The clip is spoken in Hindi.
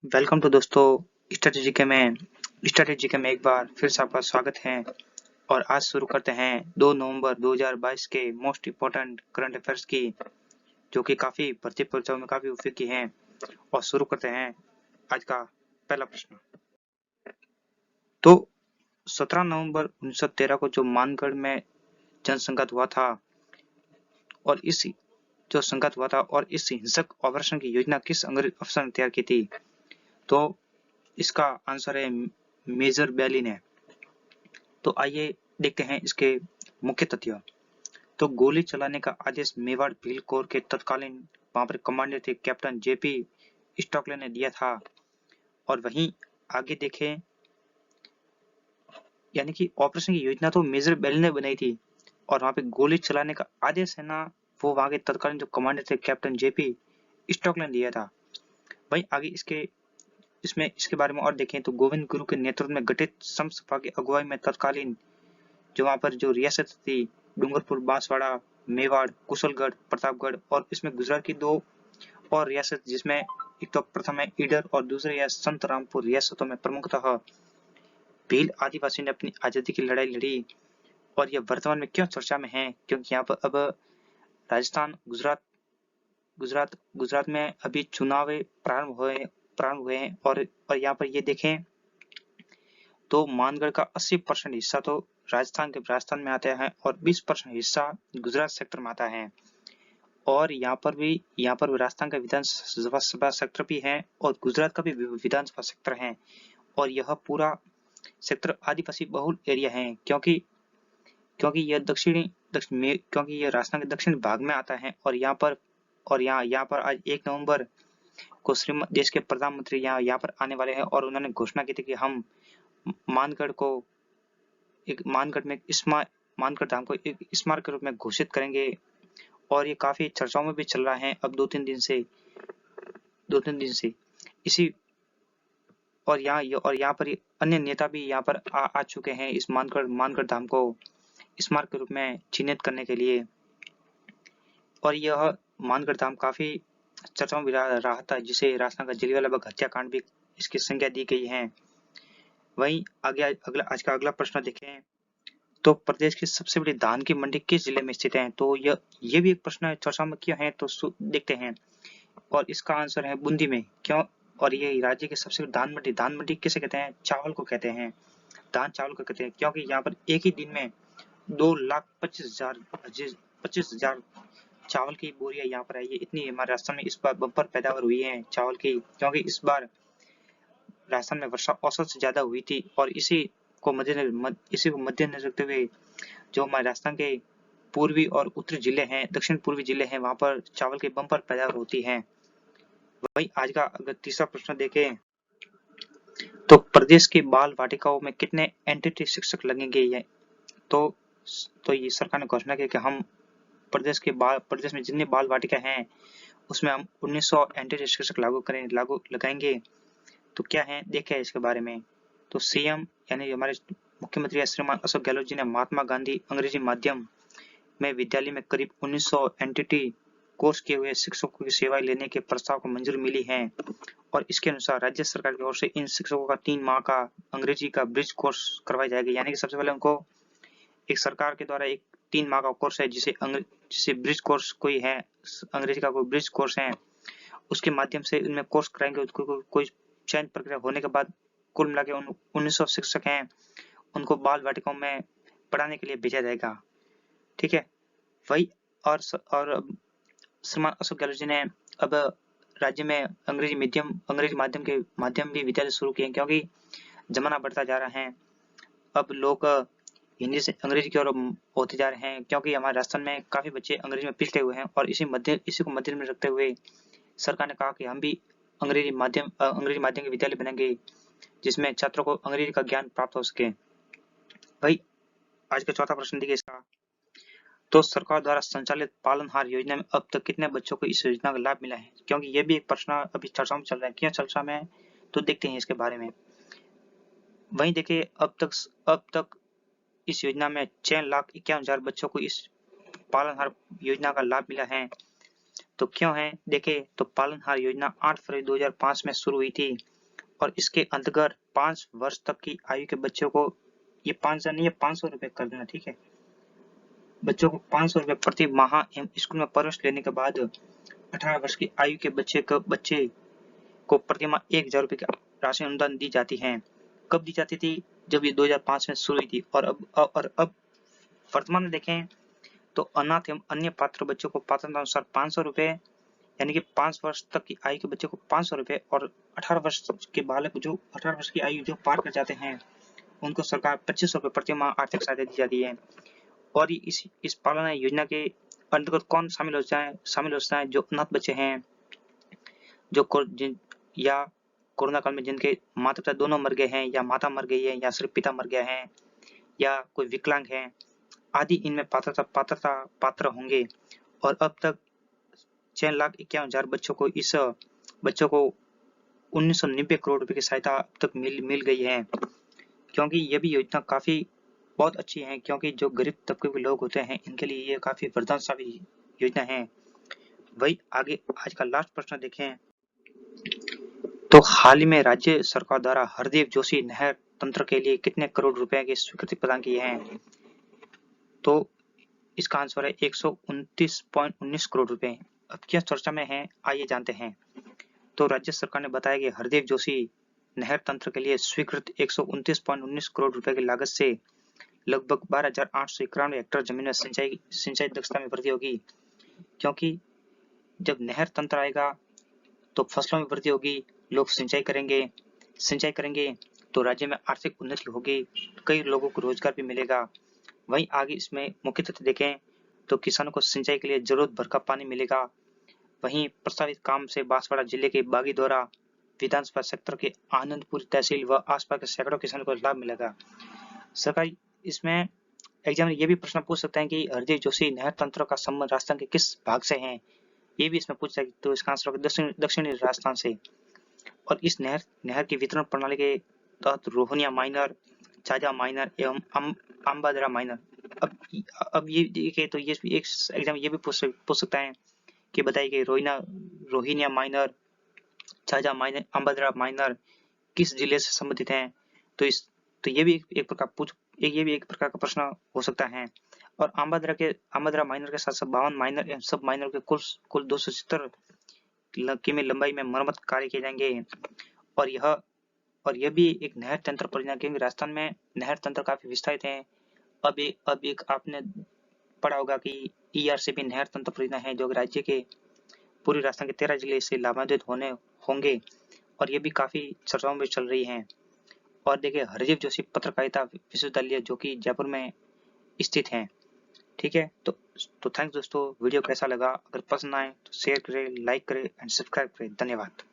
वेलकम टू दोस्तों स्ट्रेटेजी के में एक बार फिर से आपका स्वागत है। और आज शुरू करते हैं 2 नवंबर 2022 के मोस्ट इम्पोर्टेंट करंट अफेयर्स की, जो कि काफ़ी भर्ती परीक्षाओं में काफ़ी उपयोगी हैं। और शुरू करते हैं आज का पहला प्रश्न। तो 17 नवंबर 1913 को जो मानगढ़ में जनसंघर्ष हुआ था और इस हिंसक ऑपरेशन की योजना किस अंग्रेज अफसर ने तैयार की थी? तो इसका आंसर है मेजर बेली ने। तो आइए देखते हैं इसके मुख्य तथ्य। तो गोली चलाने का आदेश मेवाड़ भील कोर के तत्कालीन वहां पर कमांडर थे कैप्टन जेपी स्टॉकले ने दिया था। और वहीं आगे देखें, यानी कि ऑपरेशन की योजना तो मेजर बेल ने बनाई थी और वहां पे गोली चलाने का आदेश है ना, वो वहां के तत्कालीन जो कमांडर थे कैप्टन जेपी स्टॉकले ने दिया था। वहीं आगे इसके बारे में और देखें तो गोविंद गुरु के नेतृत्व में गठित समसपा की अगुवाई में तत्कालीन जो वहां पर जो रियासत थी डूंगरपुर, बांसवाड़ा, मेवाड़, कुशलगढ़, प्रतापगढ़ और इसमें गुजरात की 2 और रियासत, जिसमें एक तो प्रथम है ईडर और दूसरी है संत रामपुर, रियासतों में प्रमुखतः भील आदिवासी ने अपनी आजादी की लड़ाई लड़ी। और यह वर्तमान में क्यों चर्चा में है? क्योंकि यहाँ पर अब राजस्थान, गुजरात में अभी चुनाव प्रारंभ हुए हैं। और यहाँ पर ये देखें तो मानगढ़ का 80% हिस्सा तो राजस्थान में आता है और 20% हिस्सा गुजरात सेक्टर में आता है। और यहाँ पर भी राजस्थान का विधानसभा सेक्टर भी है और गुजरात का भी विधानसभा सेक्टर है। और यह पूरा सेक्टर आदिवासी बहुल एरिया है, क्योंकि यह राजस्थान के दक्षिण भाग में आता है। और यहाँ पर आज 1 नवंबर को देश के प्रधानमंत्री यहाँ पर आने वाले हैं और उन्होंने घोषणा की थी कि हम मानगढ़ धाम को एक स्मारक के रूप में घोषित करेंगे। और ये काफी चर्चाओं में भी चल रहा है अब 2-3 दिन से इसी। और यहाँ पर अन्य नेता भी यहाँ पर आ चुके हैं इस मानगढ़ धाम को स्मारक के रूप में चिन्हित करने के लिए। और यह मानगढ़ धाम काफी चर्चाओं में रहा था, जिसे राजस्थान का जलियांवाला बाग हत्याकांड भी इसकी संज्ञा दी गई है। वहीं आगे आज का अगला प्रश्न देखें तो प्रदेश की सबसे बड़ी धान की मंडी किस जिले में स्थित है? तो ये भी एक प्रश्न चर्चा में क्यों है, तो देखते हैं। और इसका आंसर है बूंदी में। क्यों? और ये राज्य की सबसे बड़ी धान मंडी किसे कहते हैं? चावल को कहते हैं, धान चावल को कहते हैं, क्योंकि यहाँ पर एक ही दिन में 2,25,000 चावल की बोरियां यहाँ पर आई है। इतनी हमारे राजस्थान में इस बार बम्पर पैदावार हुई है चावल की, क्योंकि इस बार राजस्थान में वर्षा औसत से ज्यादा हुई थी। और इसी को मद्देनजर रखते हुए जो हमारे राजस्थान के पूर्वी और उत्तरी जिले हैं, दक्षिण पूर्वी जिले हैं, वहां पर चावल की बम्पर पैदावार होती है। वही आज का अगर तीसरा प्रश्न देखें तो प्रदेश की बाल वाटिकाओं में कितने एनटीटी शिक्षक लगेंगे? तो ये सरकार ने घोषणा की कि हम प्रदेश में जितनी बाल वाटिका हैं उसमें हम 1900 एनटीटी शिक्षक लगाएंगे। तो क्या है, देखें इसके बारे में। तो सीएम यानी हमारे मुख्यमंत्री श्रीमान अशोक गहलोत जी ने महात्मा गांधी अंग्रेजी माध्यम में विद्यालय में करीब 1900 एनटीटी कोर्स किए हुए शिक्षकों की सेवाएं लेने के प्रस्ताव को मंजूरी मिली है। और इसके अनुसार राज्य सरकार की ओर से इन शिक्षकों का 3 माह का अंग्रेजी का ब्रिज कोर्स करवाया जाएगा। यानी कि सबसे पहले उनको एक सरकार के द्वारा एक 3 माह का कोर्स है, जिसे ब्रिज कोर्स कोई है, अंग्रेजी का कोई ब्रिज कोर्स है, उसके माध्यम से इनमें कोर्स कराएंगे। कोई चयन प्रक्रिया होने के बाद कुल मिला के 1900 शिक्षक हैं, उनको बाल वाटिकाओं में पढ़ाने के लिए भेजा जाएगा। ठीक है। वही और श्रीमान अशोक गहलोत जी ने अब राज्य में अंग्रेजी माध्यम के माध्यम भी विद्यालय शुरू किए, क्योंकि जमाना बढ़ता जा रहा है। अब लोग हिंदी से अंग्रेजी की ओर होते जा रहे हैं, क्योंकि हमारे राजस्थान में काफी बच्चे अंग्रेजी में पिछड़े हुए हैं। और इसी को मध्य में रखते हुए सरकार ने कहा कि हम भी अंग्रेजी माध्यम के विद्यालय बनाएंगे, जिसमें छात्रों को अंग्रेजी का ज्ञान प्राप्त हो सके। भाई आज का चौथा प्रश्न देखिए इसका। तो सरकार द्वारा संचालित पालनहार योजना में अब तक कितने बच्चों को इस योजना का लाभ मिला है? क्योंकि ये भी एक प्रश्न अभी चर्चा में चल रहा है। क्यों चर्चा में है, तो देखते हैं इसके बारे में। वहीं देखिए अब तक इस योजना में 6,51,000 बच्चों को इस पालनहार योजना का लाभ मिला है। तो क्यों है देखें तो पालनहार योजना 8 फरवरी 2005 में शुरू हुई थी और इसके अंतर्गत 5 वर्ष तक की आयु के बच्चों को ये 5,000 नहीं, ये 500 रुपए कर देना, ठीक है। बच्चों को 500 रुपए प्रति माह स्कूल में प्रवेश लेने के बाद 18 वर्ष की आयु के बच्चे को प्रति माह 1,000 रुपए की राशि अनुदान दी जाती है। कब दी जाती थी? जब ये 2005 में शुरू हुई थी। और अब वर्तमान में देखें तो अनाथ एवं अन्य पात्र बच्चों को पात्रता अनुसार 500 रुपए, यानी कि 5 वर्ष तक की आयु के बच्चे को 500 रुपए, और 18 वर्ष के बालक जो 18 वर्ष की आयु जो पार कर जाते हैं उनको सरकार 2500 रुपए प्रति माह आर्थिक सहायता दी जाती है। और इस पालना योजना के अंतर्गत कौन शामिल होता है? जो अनाथ बच्चे हैं, जो या कोरोना काल में जिनके माता पिता दोनों मर गए हैं, या माता मर गई है, या सिर्फ पिता मर गया है, या कोई विकलांग है आदि, इनमें पात्र होंगे। और अब तक 6,51,000 बच्चों को 1990 करोड़ रुपए की सहायता अब तक मिल गई है। क्योंकि ये भी योजना काफी बहुत अच्छी है, क्योंकि जो गरीब तबके के लोग होते हैं इनके लिए ये काफी वरदान साबित योजना है। वही आगे आज का लास्ट प्रश्न देखें तो हाल ही में राज्य सरकार द्वारा हरदीप जोशी नहर तंत्र के लिए कितने करोड़ रुपए की स्वीकृति प्रदान की है? तो इसका आंसर है 129.19 करोड़ रुपए। अब क्या चर्चा में है, आइए जानते हैं। तो राज्य सरकार ने बताया कि हरदीप जोशी नहर तंत्र के लिए स्वीकृत 129.19 करोड़ रुपए की लागत से लगभग 12,891 हेक्टेयर जमीन में सिंचाई दक्षता में वृद्धि होगी। क्योंकि जब नहर तंत्र आएगा तो फसलों में वृद्धि होगी, लोग सिंचाई करेंगे तो राज्य में आर्थिक उन्नति होगी, कई लोगों को रोजगार भी मिलेगा। वहीं आगे इसमें मुख्य तथ्य देखें तो किसानों को सिंचाई के लिए जरूरत भर का पानी मिलेगा। वहीं प्रस्तावित काम से बांसवाड़ा जिले के बागीदोरा विधानसभा क्षेत्र के आनंदपुर तहसील व आसपास के सैकड़ों किसानों को लाभ मिलेगा। सरकार इसमें एग्जाम में ये भी प्रश्न पूछ सकते हैं कि हरदीप जोशी नहर तंत्र का संबंध राजस्थान के किस भाग से है, ये भी इसमें पूछ सकते। तो इसका आंसर होगा दक्षिणी राजस्थान से। और इस नहर की वितरण प्रणाली के तहत रोहनिया माइनर, झाझा माइनर एवं अम्बादरा माइनर। अब ये देखे तो ये एक एग्जाम ये भी पूछ सकता है कि बताइए कि रोहिनिया माइनर, झाझा माइनर, अम्बादरा माइनर किस जिले से संबंधित हैं? तो ये भी एक प्रकार का प्रश्न हो सकता है। और अम्बादरा माइनर के साथ साथ 52 माइनर एवं सब माइनर के कुल 270 किमी लंबाई में मरम्मत कार्य किए जाएंगे। और यह भी एक नहर तंत्र परियोजना, क्योंकि राजस्थान में नहर तंत्र काफी विस्तारित है। अब एक आपने पढ़ा होगा कि ERCP नहर तंत्र परियोजना है जो राज्य के पूर्वी राजस्थान के 13 जिले से लाभान्वित होंगे, और ये भी काफी चर्चाओं में चल रही हैं। और देखिए हरदीप जोशी पत्रकारिता विश्वविद्यालय जो कि जयपुर में स्थित है, ठीक है। तो थैंक्स दोस्तों, वीडियो कैसा लगा? अगर पसंद आए तो शेयर करें, लाइक करें एंड सब्सक्राइब करें। धन्यवाद।